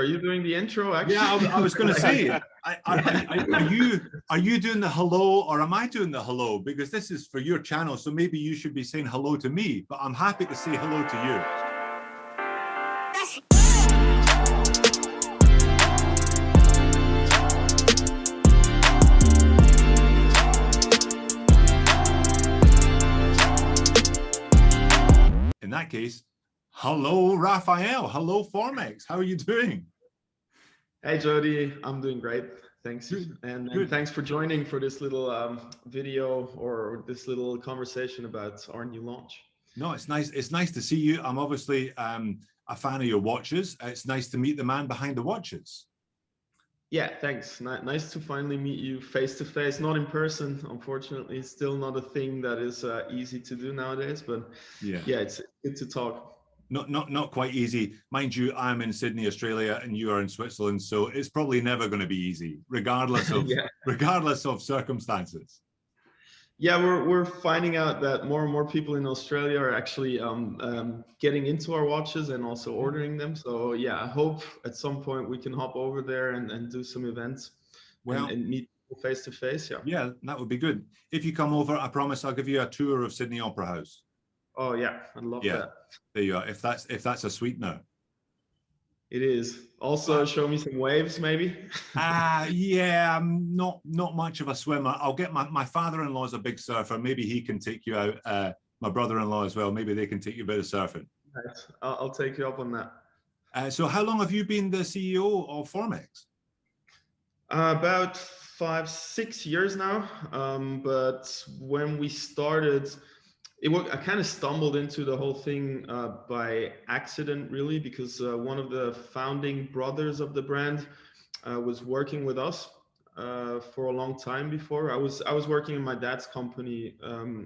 Are you doing the intro, actually? Yeah, I was going to say, are you doing the hello, or am I doing the hello? Because this is for your channel, so maybe you should be saying hello to me, but I'm happy to say hello to you. In that case, hello, Raphael. Hello, Formex. How are you doing? Hey, Jody. I'm doing great. Thanks. Good. And thanks for joining for this little video or this little conversation about our new launch. No, it's nice. It's nice to see you. I'm obviously a fan of your watches. It's nice to meet the man behind the watches. Yeah, thanks. Nice to finally meet you face to face, not in person. Unfortunately, it's still not a thing that is easy to do nowadays. But yeah, it's good to talk. Not quite easy. Mind you, I'm in Sydney, Australia, and you are in Switzerland, so it's probably never going to be easy, regardless of regardless of circumstances. Yeah, we're finding out that more and more people in Australia are actually getting into our watches and also ordering them. So yeah, I hope at some point we can hop over there and do some events and meet people face to face. Yeah, that would be good. If you come over, I promise I'll give you a tour of Sydney Opera House. Oh yeah, I'd love that. There you are. If that's a sweetener. It is. Also, show me some waves, maybe. Yeah, I'm not much of a swimmer. I'll get my father-in-law is a big surfer. Maybe he can take you out. My brother-in-law as well. Maybe they can take you a bit of surfing. Nice. I'll take you up on that. So how long have you been the CEO of Formex? About 5-6 years now. But when we started, I kind of stumbled into the whole thing by accident, really, because one of the founding brothers of the brand was working with us for a long time before. I was working in my dad's company,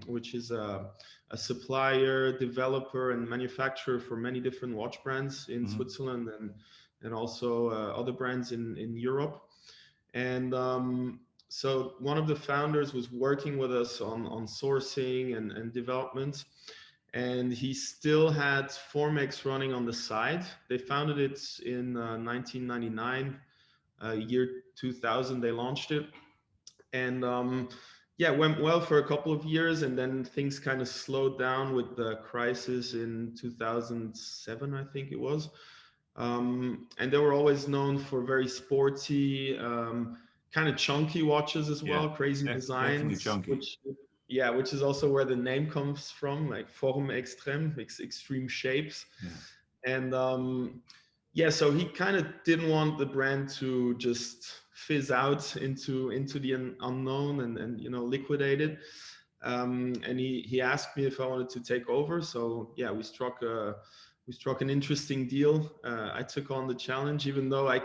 which is a supplier, developer, and manufacturer for many different watch brands in Switzerland and also other brands in Europe. And so one of the founders was working with us on sourcing and development, and he still had Formex running on the side. They founded it in 1999, year 2000 they launched it, and yeah, it went well for a couple of years, and then things kind of slowed down with the crisis in 2007, I think it was. And they were always known for very sporty, kind of chunky watches as well, crazy designs, which is also where the name comes from, like forme extrême, extreme shapes. And yeah, so he kind of didn't want the brand to just fizz out into the unknown and liquidate it. And he asked me if I wanted to take over. So yeah, we struck an interesting deal. I took on the challenge, even though I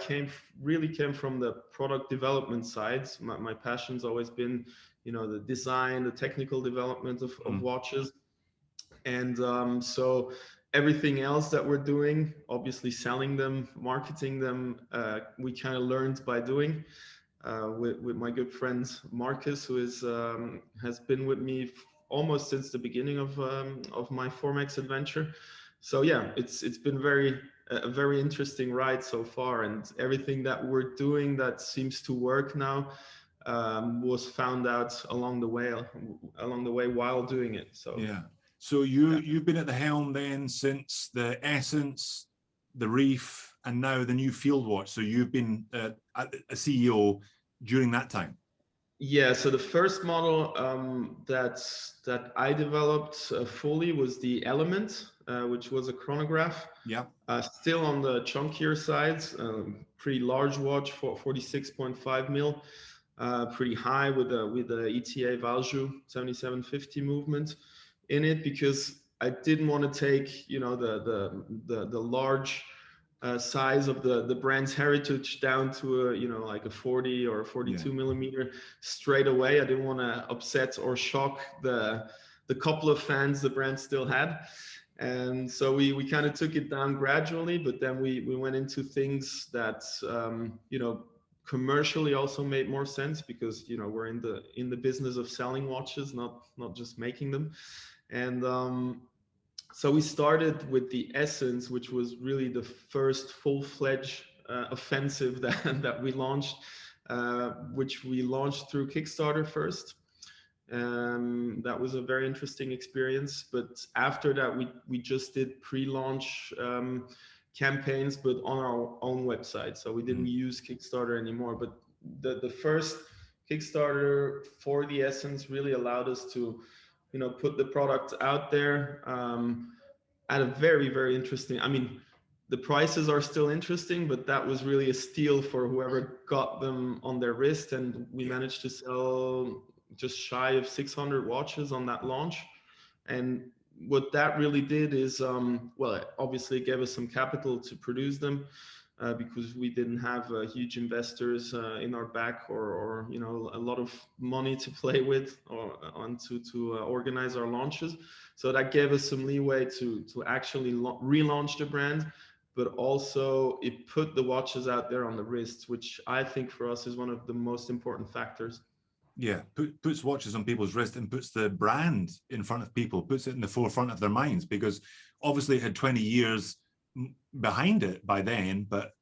really came from the product development side. My passion's always been, the design, the technical development of watches. And so everything else that we're doing, obviously selling them, marketing them, we kind of learned by doing with my good friend Marcus, who has been with me almost since the beginning of my Formex adventure. So yeah, it's been a very interesting ride so far, and everything that we're doing that seems to work now was found out along the way while doing it. So yeah. So you've been at the helm then since the Essence, the Reef, and now the new Field Watch. So you've been a CEO during that time. Yeah. So the first model that I developed fully was the Element, which was a chronograph. Yeah. Still on the chunkier side, pretty large watch for 46.5 mil, pretty high with the ETA Valjoux 7750 movement in it, because I didn't want to take the large size of the brand's heritage down to like a 40 or 42 millimeter straight away. I didn't want to upset or shock the couple of fans the brand still had. And so we kind of took it down gradually, but then we went into things that commercially also made more sense, because we're in the business of selling watches, not just making them. And so we started with the Essence, which was really the first full-fledged offensive that we launched, which we launched through Kickstarter first. That was a very interesting experience. But after that, we just did pre-launch campaigns, but on our own website. So we didn't use Kickstarter anymore. But the first Kickstarter for the Essence really allowed us to, put the product out there at a very, very interesting. I mean, the prices are still interesting, but that was really a steal for whoever got them on their wrist. And we managed to sell just shy of 600 watches on that launch. And what that really did is, well, it obviously gave us some capital to produce them because we didn't have huge investors in our back or a lot of money to play with or to organize our launches. So that gave us some leeway to actually relaunch the brand, but also it put the watches out there on the wrists, which I think for us is one of the most important factors. Yeah, puts watches on people's wrists and puts the brand in front of people, puts it in the forefront of their minds, because obviously it had 20 years behind it by then, but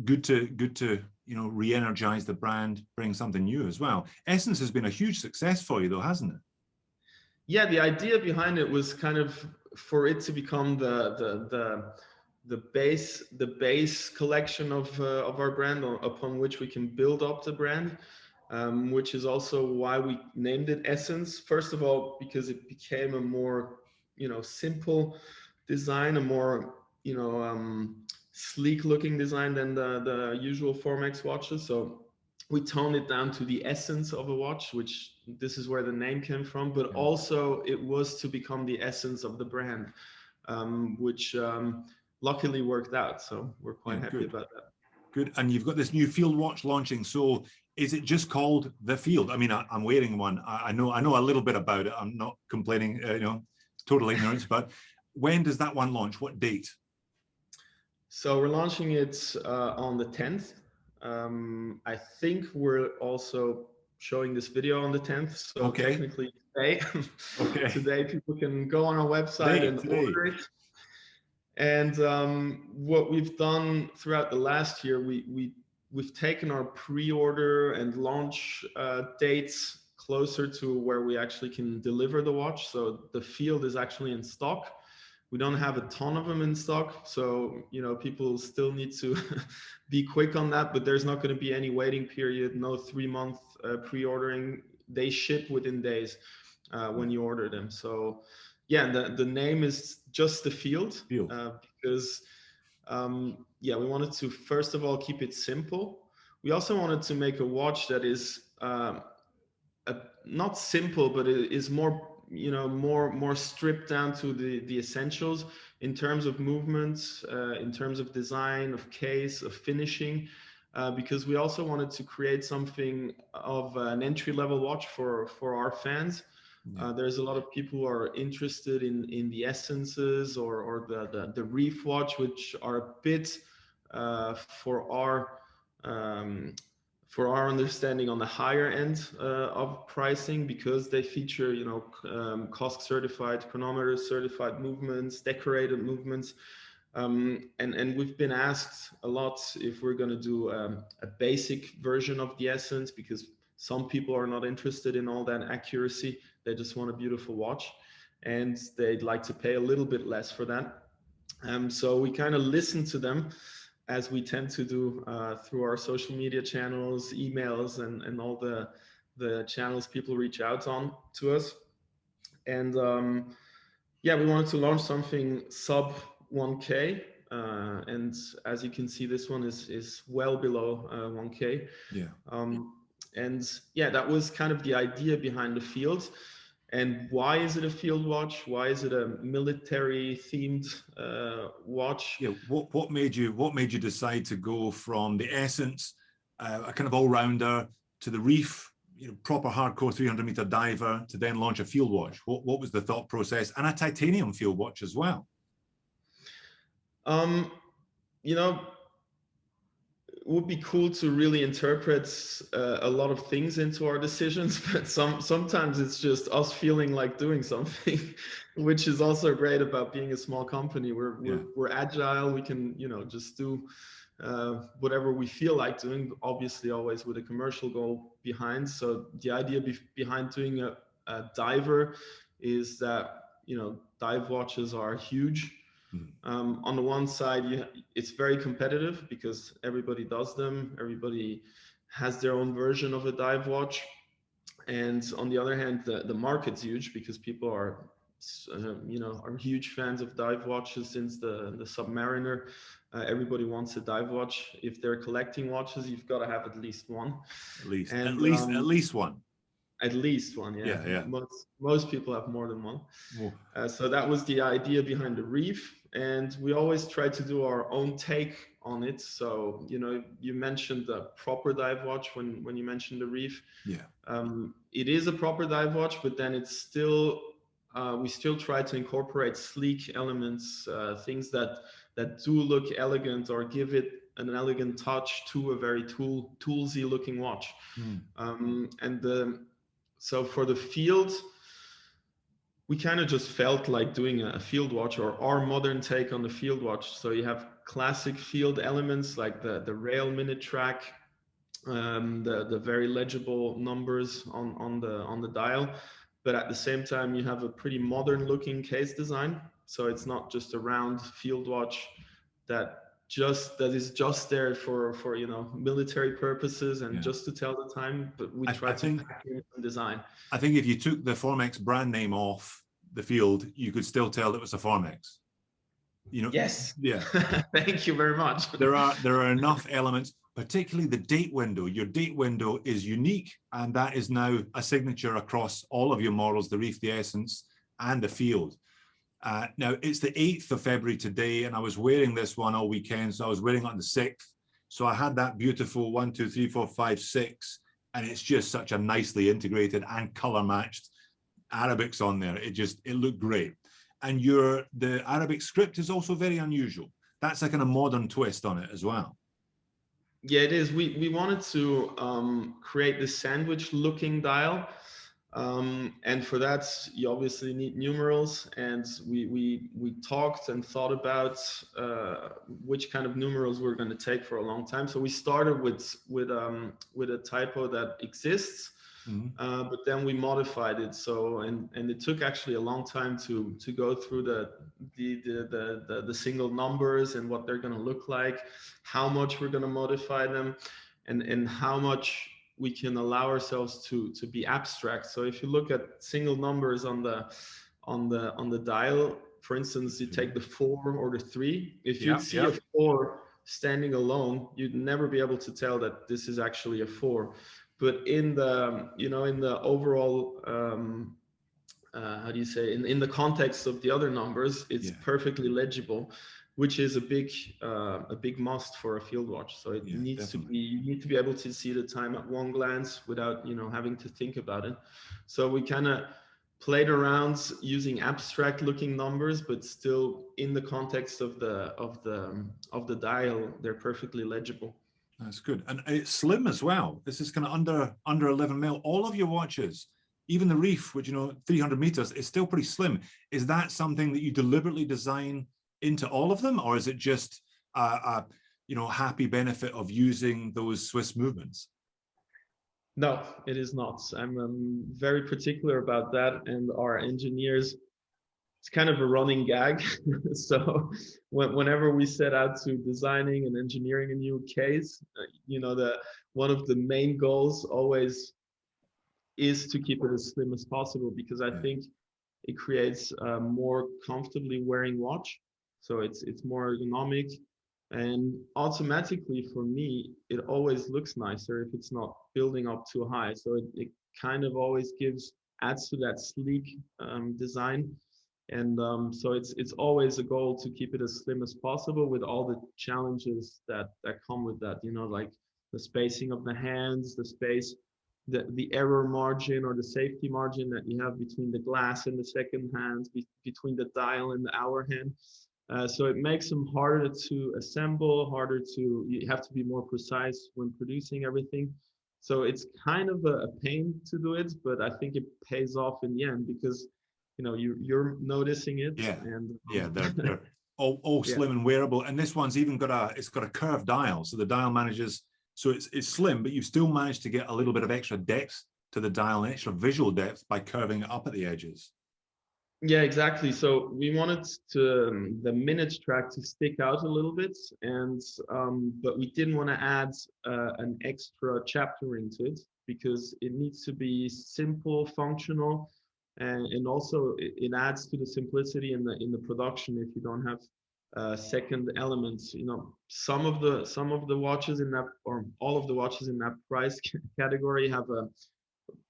good to re-energize the brand, bring something new as well. Essence has been a huge success for you though, hasn't it? Yeah, the idea behind it was kind of for it to become the base collection of our brand upon which we can build up the brand. Which is also why we named it Essence. First of all, because it became a more, simple design, a more, sleek looking design than the usual Formex watches. So we toned it down to the essence of a watch, which this is where the name came from, but also it was to become the essence of the brand, which luckily worked out. So we're quite happy about that. Good. And you've got this new field watch launching. So is it just called the Field? I mean, I'm wearing one. I know a little bit about it. I'm not complaining, total ignorance, but when does that one launch? What date? So we're launching it on the 10th. I think we're also showing this video on the 10th. So technically today, today people can go on our website and order it. And what we've done throughout the last year, we've taken our pre-order and launch dates closer to where we actually can deliver the watch. So the Field is actually in stock. We don't have a ton of them in stock, so people still need to be quick on that. But there's not going to be any waiting period, no 3-month pre-ordering. They ship within days when you order them. So yeah, the name is just the Field. Because we wanted to first of all keep it simple. We also wanted to make a watch that is not simple, but it is more more stripped down to the essentials in terms of movements, in terms of design, of case, of finishing, because we also wanted to create something of an entry-level watch for our fans. There's a lot of people who are interested in the essences or the reef watch, which are a bit for our understanding on the higher end of pricing, because they feature COSC certified chronometer, certified movements, decorated movements, and we've been asked a lot if we're going to do a basic version of the Essence, because some people are not interested in all that accuracy. They just want a beautiful watch, and they'd like to pay a little bit less for that. So we kind of listen to them, as we tend to do through our social media channels, emails, and all the channels people reach out on to us. And we wanted to launch something sub 1K. And as you can see, this one is well below 1K. That was kind of the idea behind the Field. And why is it a field watch? Why is it a military themed watch? Yeah, what made you decide to go from the Essence, a kind of all-rounder, to the Reef, proper hardcore 300-meter diver, to then launch a field watch? What was the thought process? And a titanium field watch as well. would be cool to really interpret a lot of things into our decisions, but sometimes it's just us feeling like doing something, which is also great about being a small company. We're agile. We can, you know, just do whatever we feel like doing, obviously always with a commercial goal behind. So the idea behind doing a diver is that, you know, dive watches are huge. On the one side, it's very competitive because everybody does them. Everybody has their own version of a dive watch. And on the other hand, the market's huge because people are, you know, are huge fans of dive watches since the Submariner. Everybody wants a dive watch. If they're collecting watches, you've got to have at least one. At least, and, at least one. At least one, yeah. Yeah. Most people have more than one. Oh. So that was the idea behind the Reef, and we always try to do our own take on it. So, you know, you mentioned the proper dive watch when you mentioned the Reef. Yeah. It is a proper dive watch, but then it's still we still try to incorporate sleek elements, things that do look elegant or give it an elegant touch to a very toolsy looking watch. So for the field, we kind of just felt like doing a field watch, or our modern take on the field watch. So you have classic field elements like the rail minute track, the very legible numbers on the dial, but at the same time you have a pretty modern looking case design. So it's not just a round field watch that is just there for you know, military purposes and just to tell the time, but we try to pack in some design. I think if you took the Formex brand name off the field, you could still tell it was a Formex. You know. Yes. Yeah. Thank you very much. There are enough elements, particularly the date window. Your date window is unique, and that is now a signature across all of your models, the Reef, the Essence, and the Field. Now, it's the 8th of February today, and I was wearing this one all weekend, so I was wearing it on the 6th. So I had that beautiful 1, 2, 3, 4, 5, 6, and it's just such a nicely integrated and color-matched Arabics on there. It looked great. And the Arabic script is also very unusual. That's a kind of modern twist on it as well. Yeah, it is. We wanted to create this sandwich-looking dial. And for that, you obviously need numerals, and we talked and thought about which kind of numerals we're going to take for a long time. So we started with a typo that exists, but then we modified it. So and it took actually a long time to go through the single numbers and what they're going to look like, how much we're going to modify them, and how much we can allow ourselves to be abstract. So if you look at single numbers on the dial, for instance, you take the 4 or the 3. If you'd see a 4 standing alone, you'd never be able to tell that this is actually a 4. But in the, you know, in the overall how do you say, in the context of the other numbers, it's perfectly legible, which is a big must for a field watch. So it needs to be, you need to be able to see the time at one glance without, you know, having to think about it. So we kind of played around using abstract looking numbers, but still in the context of the dial, they're perfectly legible. That's good. And it's slim as well. This is kind of under 11 mil. All of your watches, even the Reef, which, you know, 300 meters, is still pretty slim. Is that something that you deliberately design into all of them, or is it just a you know, happy benefit of using those Swiss movements? No, it is not. I'm very particular about that, and our engineers, it's kind of a running gag. So whenever we set out to designing and engineering a new case, you know, one of the main goals always is to keep it as slim as possible, because I think it creates a more comfortably wearing watch. So it's more ergonomic, and automatically for me, it always looks nicer if it's not building up too high. So it kind of always adds to that sleek design. And so it's always a goal to keep it as slim as possible, with all the challenges that come with that, you know, like the spacing of the hands, the space, the error margin or the safety margin that you have between the glass and the second hand, between the dial and the hour hand. So it makes them harder to assemble, you have to be more precise when producing everything. So it's kind of a pain to do it, but I think it pays off in the end because, you know, you're noticing it. Yeah, and yeah, they're all yeah. slim and wearable. And this one's even got a curved dial. So the dial manages, so it's slim, but you still manage to get a little bit of extra depth to the dial and extra visual depth by curving it up at the edges. Yeah, exactly. So we wanted to the minutes track to stick out a little bit, and but we didn't want to add an extra chapter into it because it needs to be simple, functional, and also it adds to the simplicity in the production if you don't have second elements. You know, some of the watches in that, or all of the watches in that price category have a,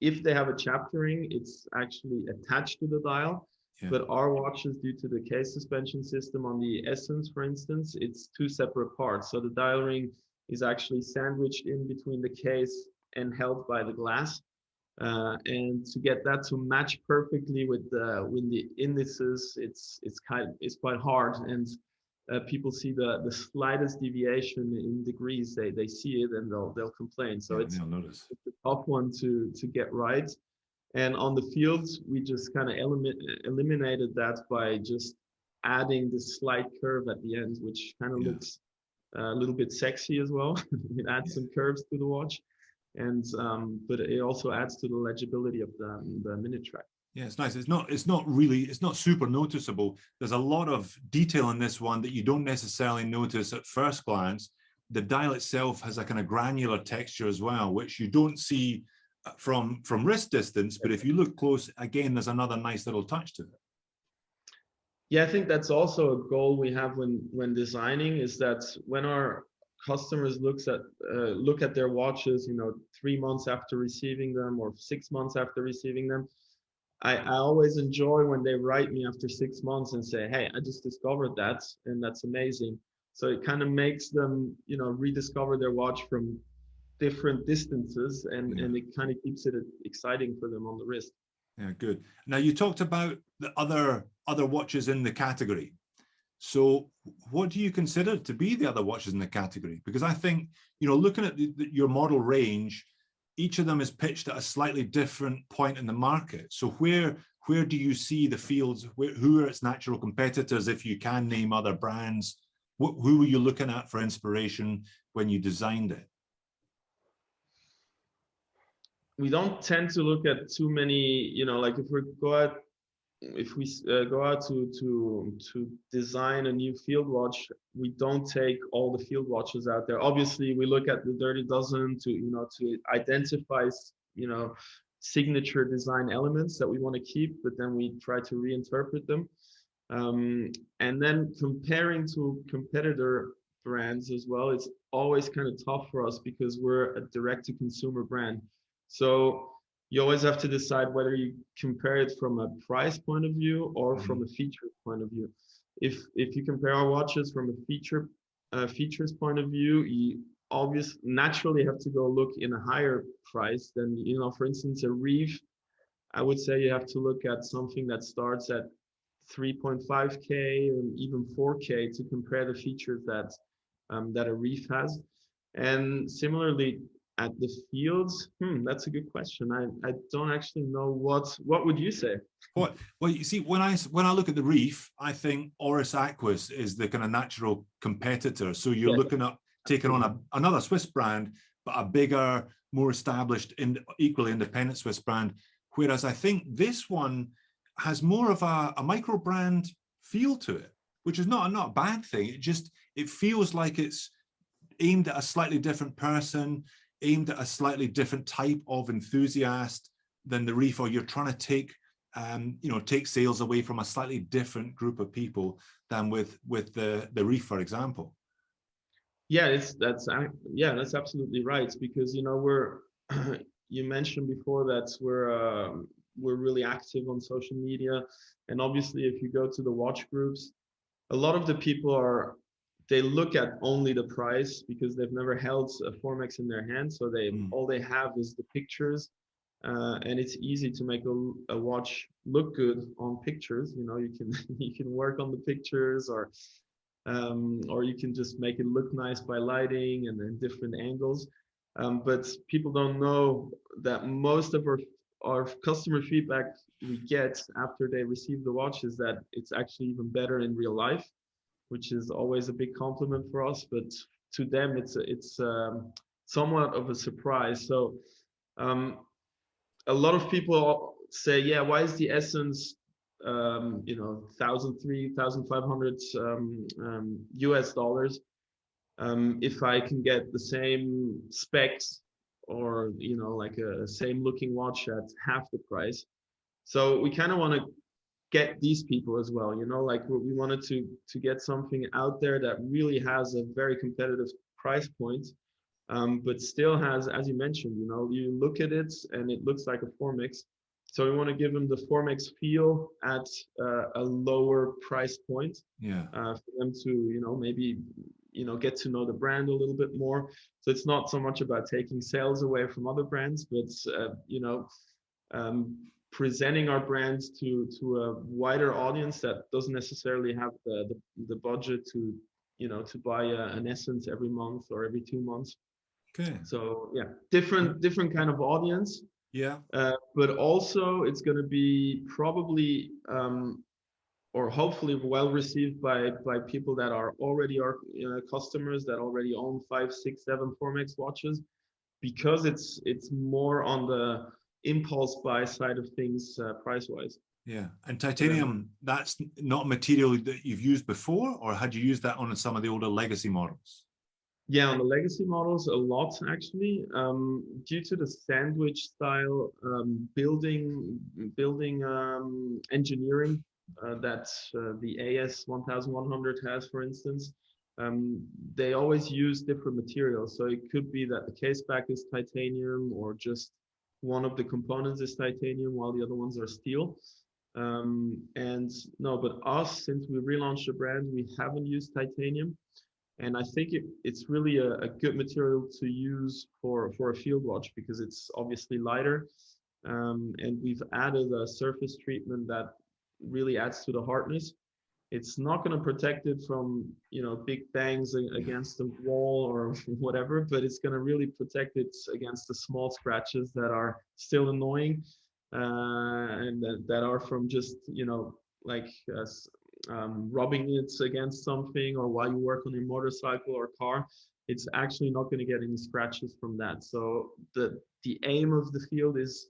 if they have a chaptering, it's actually attached to the dial. Yeah. But our watches, due to the case suspension system on the Essence, for instance, it's two separate parts. So the dial ring is actually sandwiched in between the case and held by the glass. And to get that to match perfectly with the indices, it's quite hard. And people see the slightest deviation in degrees, they see it and they'll complain. So yeah, it's a a tough one to get right. And on the fields, we just kind of eliminated that by just adding this slight curve at the end, which kind of looks a little bit sexy as well. It adds some curves to the watch, and but it also adds to the legibility of the minute track. Yeah, it's nice. It's not super noticeable. There's a lot of detail in this one that you don't necessarily notice at first glance. The dial itself has a kind of granular texture as well, which you don't see from wrist distance. But if you look close, again, there's another nice little touch to it. Yeah, I think that's also a goal we have when designing, is that when our customers look at their watches, you know, 3 months after receiving them or 6 months after receiving them, I always enjoy when they write me after 6 months and say, hey, I just discovered that, and that's amazing. So it kind of makes them, you know, rediscover their watch from different distances, and it kind of keeps it exciting for them on the wrist. Yeah, good. Now you talked about the other watches in the category. So what do you consider to be the other watches in the category? Because I think, you know, looking at your model range, each of them is pitched at a slightly different point in the market. So where do you see the fields? Who are its natural competitors, if you can name other brands? Who were you looking at for inspiration when you designed it? We don't tend to look at too many, you know, like if we go out to design a new field watch, we don't take all the field watches out there. Obviously, we look at the Dirty Dozen to, you know, to identify, you know, signature design elements that we want to keep, but then we try to reinterpret them. And then comparing to competitor brands as well, it's always kind of tough for us because we're a direct-to-consumer brand. So you always have to decide whether you compare it from a price point of view or from a feature point of view. If you compare our watches from a features point of view, you obviously naturally have to go look in a higher price than, you know, for instance, a Reef. I would say you have to look at something that starts at 3.5K and even 4K to compare the features that a Reef has. And similarly, at the fields, that's a good question. I don't actually know what would you say? Well, you see, when I look at the Reef, I think Oris Aquis is the kind of natural competitor. So you're looking at taking on another Swiss brand, but a bigger, more established, equally independent Swiss brand. Whereas I think this one has more of a micro brand feel to it, which is not a bad thing. It feels like it's aimed at a slightly different person, aimed at a slightly different type of enthusiast than the Reef, or you're trying to take sales away from a slightly different group of people than with the Reef, for example. Yeah, that's absolutely right, because, you know, we're you mentioned before that we're really active on social media, and obviously if you go to the watch groups, a lot of the people they look at only the price because they've never held a Formex in their hand, so all they have is the pictures. and it's easy to make a watch look good on pictures. You know, you can you can work on the pictures, or you can just make it look nice by lighting and then different angles. But people don't know that most of our customer feedback we get after they receive the watch is that it's actually even better in real life, which is always a big compliment for us. But to them, it's somewhat of a surprise. So um, a lot of people say, yeah, why is the Essence, you know, 1,500 US dollars, if I can get the same specs or, you know, like a same looking watch at half the price. So we kind of want to get these people as well, you know, like we wanted to get something out there that really has a very competitive price point, but still has, as you mentioned, you know, you look at it and it looks like a Formex. So we want to give them the Formex feel at a lower price point, Yeah. for them to, you know, maybe, you know, get to know the brand a little bit more. So it's not so much about taking sales away from other brands, but you know, um, presenting our brands to a wider audience that doesn't necessarily have the budget to, you know, to buy an Essence every month or every 2 months. Okay. So yeah, different kind of audience. Yeah. But also it's going to be probably or hopefully well received by people that are already our customers that already own 5, 6, 7 Formex watches, because it's more on the impulse buy side of things, price wise. Yeah. And titanium, that's not a material that you've used before, or had you used that on some of the older legacy models? Yeah, on the legacy models, a lot actually, due to the sandwich style building engineering that the AS 1100 has, for instance. They always use different materials, so it could be that the case back is titanium, or just one of the components is titanium while the other ones are steel. And no, but us, since we relaunched the brand, we haven't used titanium. And I think it's really a good material to use for a field watch, because it's obviously lighter, and we've added a surface treatment that really adds to the hardness. It's not going to protect it from, you know, big bangs against the wall or whatever, but it's going to really protect it against the small scratches that are still annoying, and that are from just, you know, like rubbing it against something, or while you work on your motorcycle or car. It's actually not going to get any scratches from that. So the aim of the field is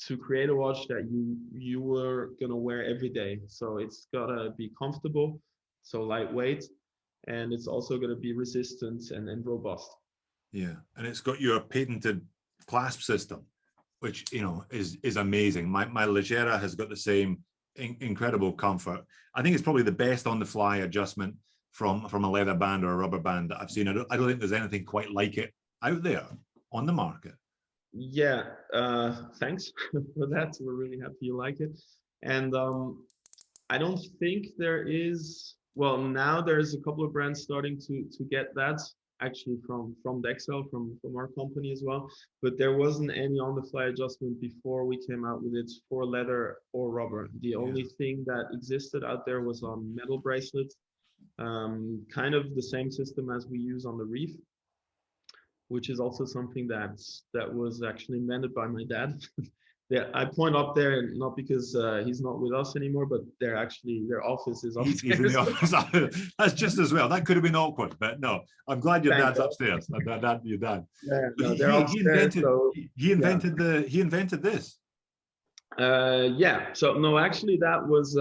to create a watch that you were gonna wear every day. So it's gotta be comfortable, so lightweight, and it's also gonna be resistant and robust. Yeah, and it's got your patented clasp system, which, you know, is amazing. My Leggera has got the same incredible comfort. I think it's probably the best on the fly adjustment from a leather band or a rubber band that I've seen. I don't think there's anything quite like it out there on the market. Yeah, thanks for that. We're really happy you like it. And I don't think there is, well, now there's a couple of brands starting to get that, actually from Dexel, from our company as well. But there wasn't any on the fly adjustment before we came out with it for leather or rubber. The only thing that existed out there was on metal bracelets, kind of the same system as we use on the Reef, which is also something that was actually invented by my dad. Yeah, I point up there not because he's not with us anymore, but they're actually, their office is upstairs. He's in the office. That's just as well. That could have been awkward, but no. I'm glad your dad's upstairs. That your dad. Yeah, no, they're upstairs. He invented this. Yeah. So no, actually, that was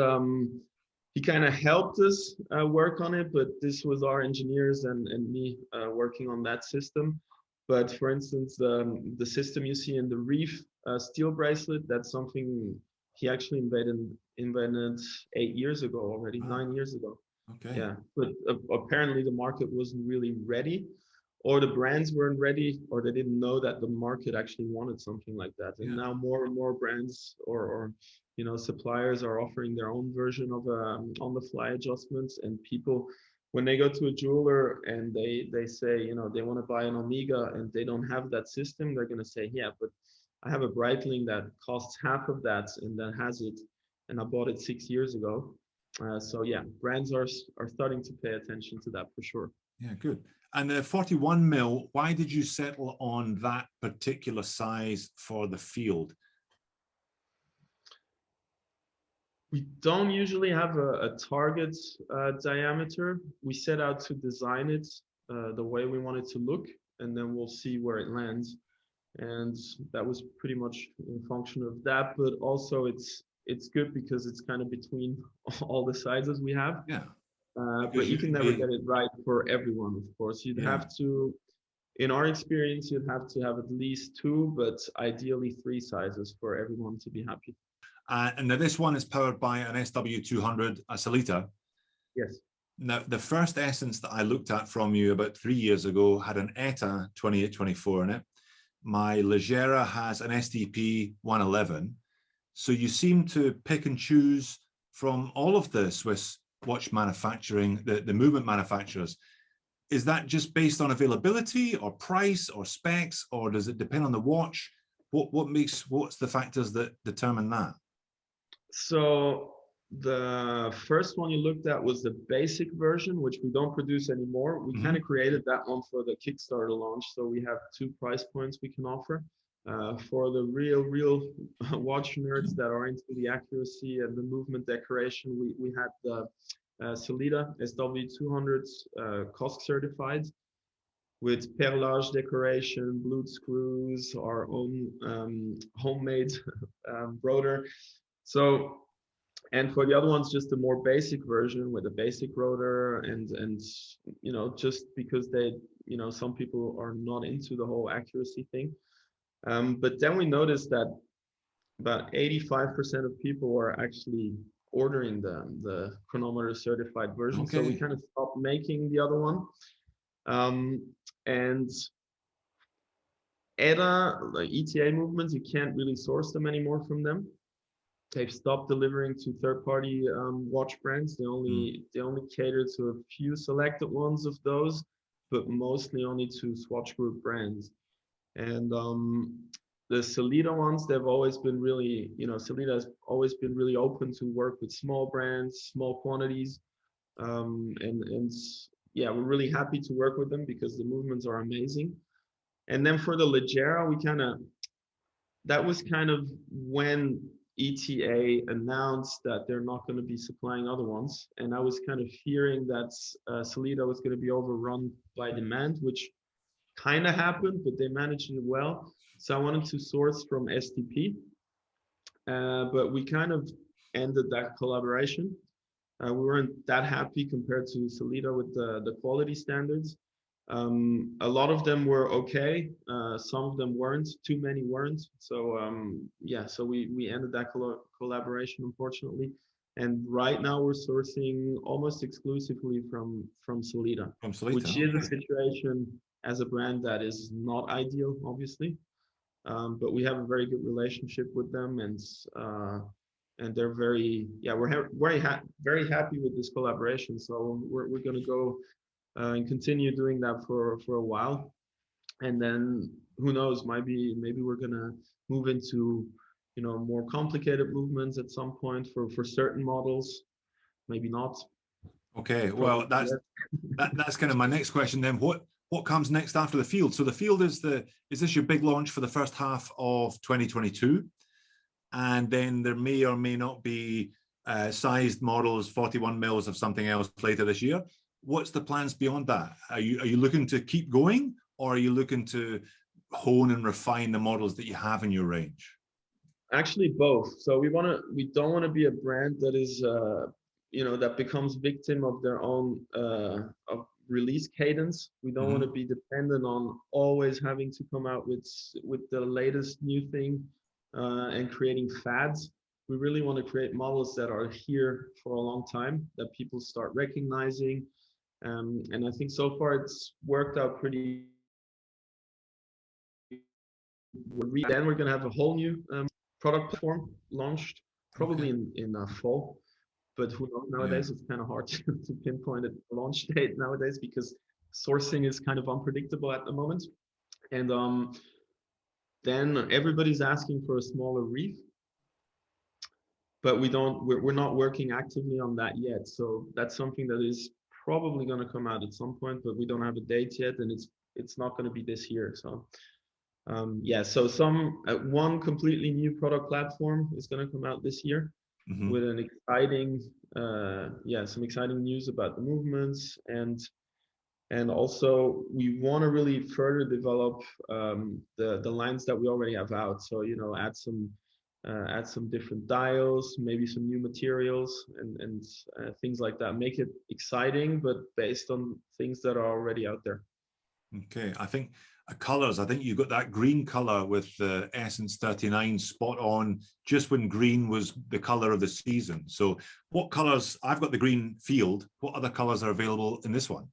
he kind of helped us work on it, but this was our engineers and me working on that system. But for instance, the system you see in the Reef steel bracelet, that's something he actually invented 8 years ago already, 9 years ago. Okay. Yeah, but apparently the market wasn't really ready, or the brands weren't ready, or they didn't know that the market actually wanted something like that. And now more and more brands or you know, suppliers are offering their own version of on the fly adjustments. And people, when they go to a jeweler and they say, you know, they want to buy an Omega and they don't have that system, they're going to say, yeah, but I have a Breitling that costs half of that and then has it, and I bought it 6 years ago. So yeah, brands are starting to pay attention to that for sure. Yeah, good. And the 41 mil, why did you settle on that particular size for the field? We don't usually have a target diameter. We set out to design it the way we want it to look, and then we'll see where it lands. And that was pretty much in function of that. But also, it's good because it's kind of between all the sizes we have. Yeah. But you can never get it right for everyone, of course. You'd have to, in our experience, you'd have to have at least 2, but ideally 3 sizes for everyone to be happy. And now this one is powered by an SW200, a Sellita. Yes. Now, the first Essence that I looked at from you about 3 years ago had an ETA 2824 in it. My Leggera has an SDP 111. So you seem to pick and choose from all of the Swiss watch manufacturing, the movement manufacturers. Is that just based on availability or price or specs, or does it depend on the watch? What's the factors that determine that? So the first one you looked at was the basic version, which we don't produce anymore. We kind of created that one for the Kickstarter launch. So we have 2 price points we can offer. For the real watch nerds that are into the accuracy and the movement decoration, we had the Sellita SW200 COSC certified with perlage decoration, blued screws, our own homemade rotor. So, and for the other ones, just a more basic version with a basic rotor, and you know, just because they, you know, some people are not into the whole accuracy thing. But then we noticed that about 85% of people are actually ordering the chronometer certified version. So we kind of stopped making the other one. And ETA, like ETA movements, you can't really source them anymore from them. They've stopped delivering to third-party watch brands. They only cater to a few selected ones of those, but mostly only to Swatch Group brands. And the Sellita ones, they've always been really, you know, Sellita has always been really open to work with small brands, small quantities. And yeah, we're really happy to work with them because the movements are amazing. And then for the Leggera, that was kind of when ETA announced that they're not going to be supplying other ones. And I was kind of fearing that Sellita was going to be overrun by demand, which kind of happened, but they managed it well. So I wanted to source from STP, but we kind of ended that collaboration. We weren't that happy compared to Sellita with the quality standards. A lot of them were okay. Some of them weren't. Too many weren't. So yeah, so we ended that collaboration, unfortunately. And right now we're sourcing almost exclusively from Sellita, which is a situation as a brand that is not ideal, obviously. But we have a very good relationship with them, and they're very, yeah, we're very happy with this collaboration. So we're going to go and continue doing that for a while, and then who knows, maybe we're going to move into, you know, more complicated movements at some point for certain models, maybe not. Okay, well, that's kind of my next question then. What comes next after the field? So the field is this your big launch for the first half of 2022? And then there may or may not be sized models, 41 mils of something else later this year. What's the plans beyond that? Are you looking to keep going, or are you looking to hone and refine the models that you have in your range? Actually, both. So we don't want to be a brand that is you know, that becomes victim of their own of release cadence. We don't want to be dependent on always having to come out with the latest new thing and creating fads. We really want to create models that are here for a long time, that people start recognizing. And I think so far it's worked out pretty. Then we're going to have a whole new product platform launched probably in fall. But who knows, nowadays it's kind of hard to pinpoint a launch date nowadays because sourcing is kind of unpredictable at the moment. And then everybody's asking for a smaller reef, but we're not working actively on that yet. So that's something that is probably going to come out at some point, but we don't have a date yet, and it's not going to be this year. So yeah, so one completely new product platform is going to come out this year with an exciting some exciting news about the movements, and also we want to really further develop the lines that we already have out. So add some different dials, maybe some new materials, and things like that. Make it exciting, but based on things that are already out there. Okay, I think colors. I think you got that green color with the Essence 39 spot on, just when green was the color of the season. So, what colors? I've got the green field. What other colors are available in this one?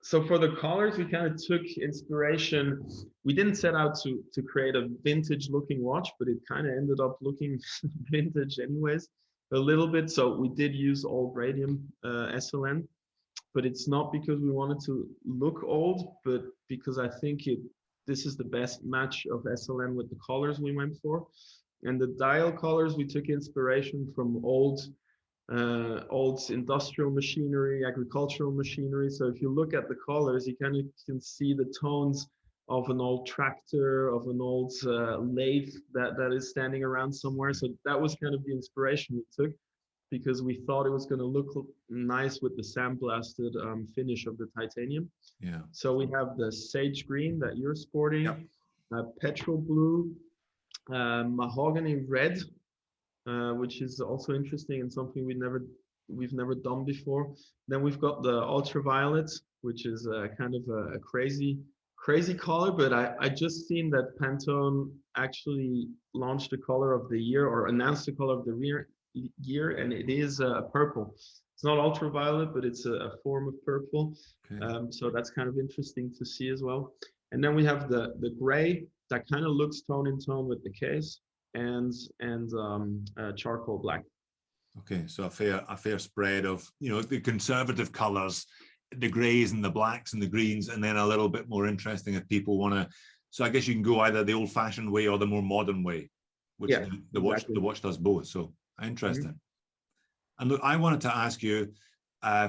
So for the colors, we kind of took inspiration. We didn't set out to create a vintage looking watch, but it kind of ended up looking vintage anyways, a little bit. So we did use old radium SLN, but it's not because we wanted to look old, but because I think this is the best match of SLN with the colors we went for. And the dial colors, we took inspiration from old industrial machinery, agricultural machinery. So if you look at the colors, you kind of can see the tones of an old tractor, of an old lathe that is standing around somewhere. So that was kind of the inspiration we took, because we thought it was going to look nice with the sandblasted finish of the titanium. Yeah. So we have the sage green that you're sporting, yep. Petrol blue, mahogany red, which is also interesting and something we've never done before. Then we've got the ultraviolet, which is kind of a crazy color, but I just seen that Pantone actually launched the color of the year, or announced the color of the year, and it is purple. It's not ultraviolet, but it's a form of purple. Okay. So that's kind of interesting to see as well. And then we have the gray that kind of looks tone in tone with the case, and charcoal black. Okay, so a fair spread of, you know, the conservative colors, the grays and the blacks and the greens, and then a little bit more interesting if people want to. So I guess you can go either the old-fashioned way or the more modern way, which the watch does both. So interesting. And look, I wanted to ask you,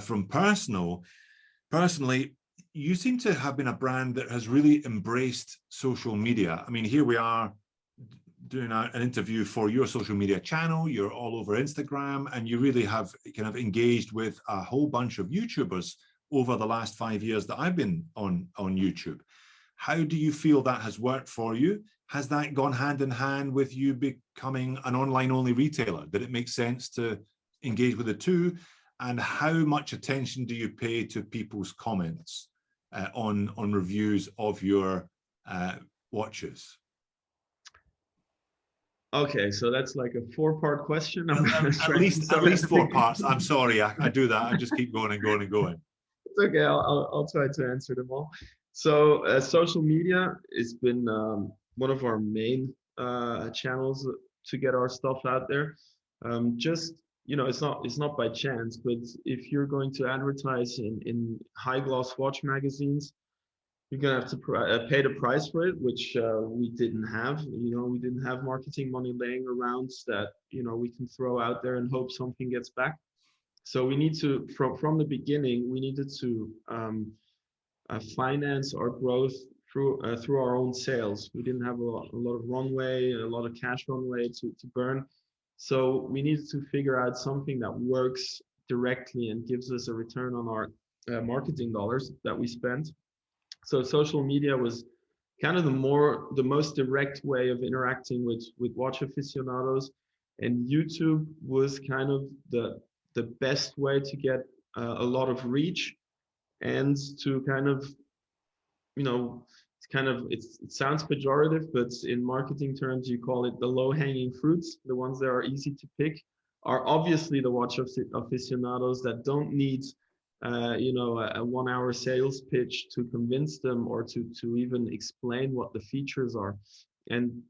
from personally, you seem to have been a brand that has really embraced social media. I mean, here we are doing an interview for your social media channel. You're all over Instagram, and you really have kind of engaged with a whole bunch of YouTubers over the last 5 years that I've been on YouTube. How do you feel that has worked for you? Has that gone hand in hand with you becoming an online only retailer? Did it make sense to engage with the two? And how much attention do you pay to people's comments on reviews of your watches? Okay, so that's like a 4-part question. At least 4 parts. I'm sorry, I do that. I just keep going and going and going. It's okay. I'll try to answer them all. So social media has been one of our main channels to get our stuff out there. Just, you know, it's not by chance, but if you're going to advertise in high gloss watch magazines, you're gonna have to pay the price for it, which we didn't have. You know, we didn't have marketing money laying around that, you know, we can throw out there and hope something gets back. So we need to, from the beginning, we needed to finance our growth through our own sales. We didn't have a lot of runway, a lot of cash runway to burn. So we needed to figure out something that works directly and gives us a return on our marketing dollars that we spent. So social media was kind of the most direct way of interacting with watch aficionados, and YouTube was kind of the best way to get a lot of reach, and to kind of, you know, it sounds pejorative, but in marketing terms you call it the low-hanging fruits. The ones that are easy to pick are obviously the watch aficionados that don't need you know, a 1-hour sales pitch to convince them, or to even explain what the features are. And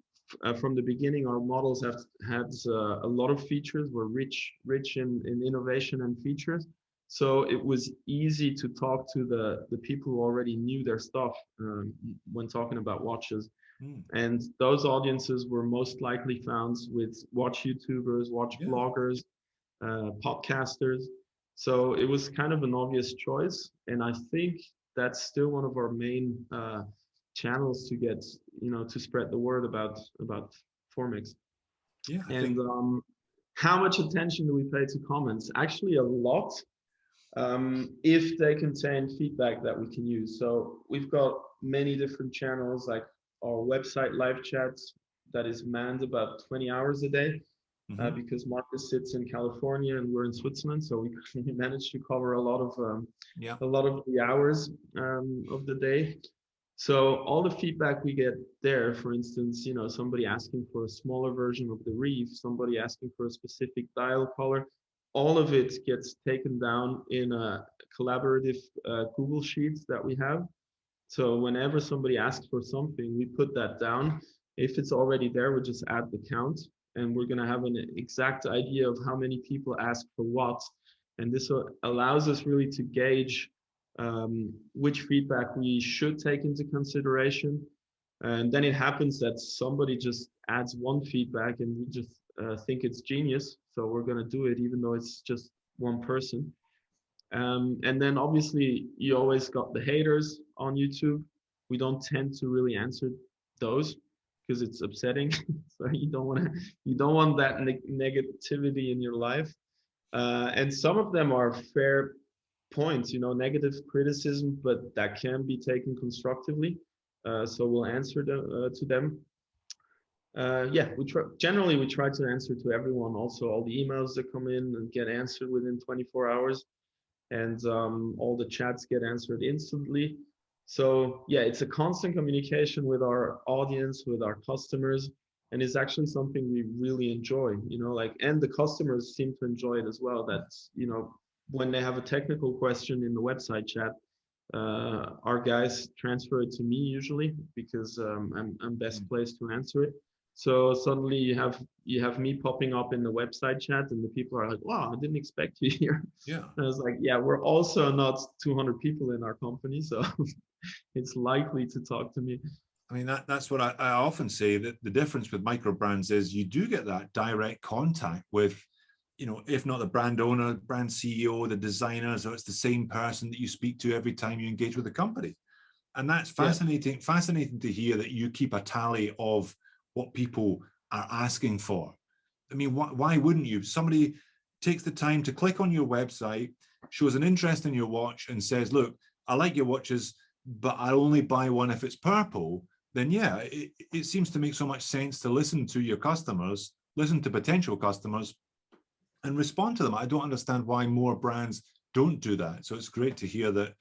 from the beginning, our models have had a lot of features. We're rich in innovation and features. So it was easy to talk to the people who already knew their stuff when talking about watches. Mm. And those audiences were most likely found with watch YouTubers, watch Yeah. bloggers, podcasters. So it was kind of an obvious choice. And I think that's still one of our main channels to get, to spread the word about Formex. Yeah, I And think how much attention do we pay to comments? Actually, a lot, if they contain feedback that we can use. So we've got many different channels, like our website live chats that is manned about 20 hours a day, because Marcus sits in California and we're in Switzerland, so we managed to cover a lot of yeah. the hours of the day. So all the feedback we get there, for instance, somebody asking for a smaller version of the reef, somebody asking for a specific dial color, all of it gets taken down in a collaborative Google Sheets that we have. So whenever somebody asks for something, we put that down. If it's already there, we just add the count, and we're going to have an exact idea of how many people ask for what. And this allows us really to gauge which feedback we should take into consideration. And then it happens that somebody just adds one feedback and we just think it's genius. So we're going to do it, even though it's just one person. And then obviously you always got the haters on YouTube. We don't tend to really answer those because it's upsetting. So you don't want that negativity in your life. And some of them are fair points, negative criticism, but that can be taken constructively. So we'll answer to them. Yeah, generally we try to answer to everyone. Also, all the emails that come in and get answered within 24 hours, and all the chats get answered instantly. So yeah, it's a constant communication with our audience, with our customers, and it's actually something we really enjoy. And the customers seem to enjoy it as well. That when they have a technical question in the website chat, our guys transfer it to me usually because I'm best placed to answer it. So suddenly you have me popping up in the website chat, and the people are like, "Wow, I didn't expect you here." Yeah. And I was like, "Yeah, we're also not 200 people in our company, so it's likely to talk to me." I mean, that's what I often say, that the difference with micro brands is you do get that direct contact with, if not the brand owner, brand CEO, the designer, so it's the same person that you speak to every time you engage with the company. And that's fascinating, fascinating to hear that you keep a tally of what people are asking for. I mean, why wouldn't you? Somebody takes the time to click on your website, shows an interest in your watch and says, look, I like your watches, but I'll only buy one if it's purple. Then yeah, it seems to make so much sense to listen to your customers, listen to potential customers and respond to them. I don't understand why more brands don't do that. So it's great to hear that,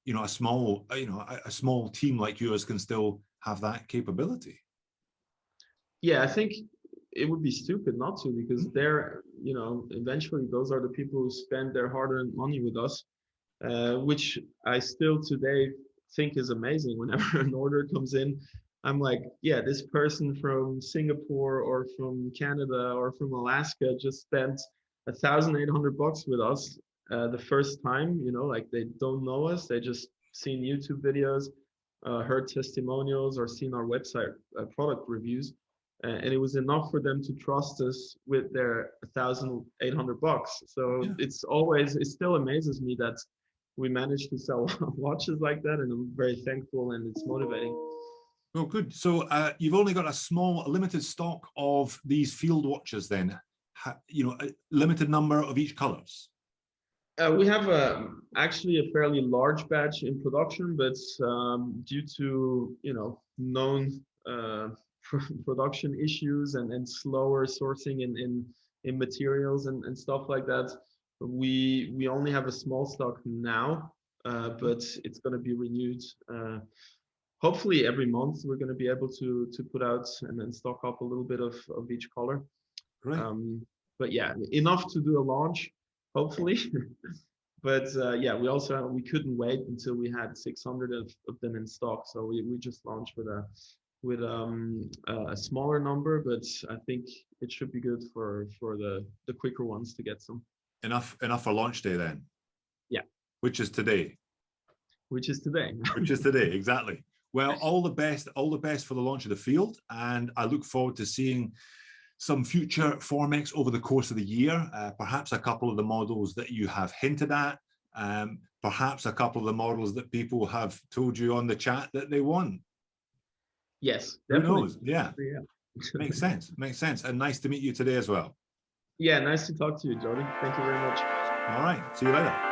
a small team like yours can still have that capability. Yeah, I think it would be stupid not to, because they're, eventually those are the people who spend their hard-earned money with us, which I still today think is amazing. Whenever an order comes in, I'm like, yeah, this person from Singapore or from Canada or from Alaska just spent $1,800 with us the first time. Like they don't know us, they just seen YouTube videos, heard testimonials, or seen our website product reviews, and it was enough for them to trust us with their $1,800. So Yeah. it still amazes me that we managed to sell watches like that, and I'm very thankful, and it's motivating. Oh, good. So you've only got a limited stock of these field watches then, a limited number of each colors. We have actually a fairly large batch in production, but due to known production issues and slower sourcing in materials and stuff like that, we only have a small stock now, but it's going to be renewed. Hopefully every month we're going to be able to put out and then stock up a little bit of each color. Right. But yeah, enough to do a launch, hopefully. But yeah, we couldn't wait until we had 600 of them in stock, so we just launched with a smaller number, but I think it should be good for the quicker ones to get some. Enough for launch day then. Which is today. Which is today. Which is today, exactly. Well, all the best for the launch of the Field, and I look forward to seeing some future Formex over the course of the year, perhaps a couple of the models that you have hinted at, perhaps a couple of the models that people have told you on the chat that they want. Yes, definitely. Who knows? Yeah. Makes sense, and nice to meet you today as well. Yeah, nice to talk to you, Jody. Thank you very much. All right, see you later.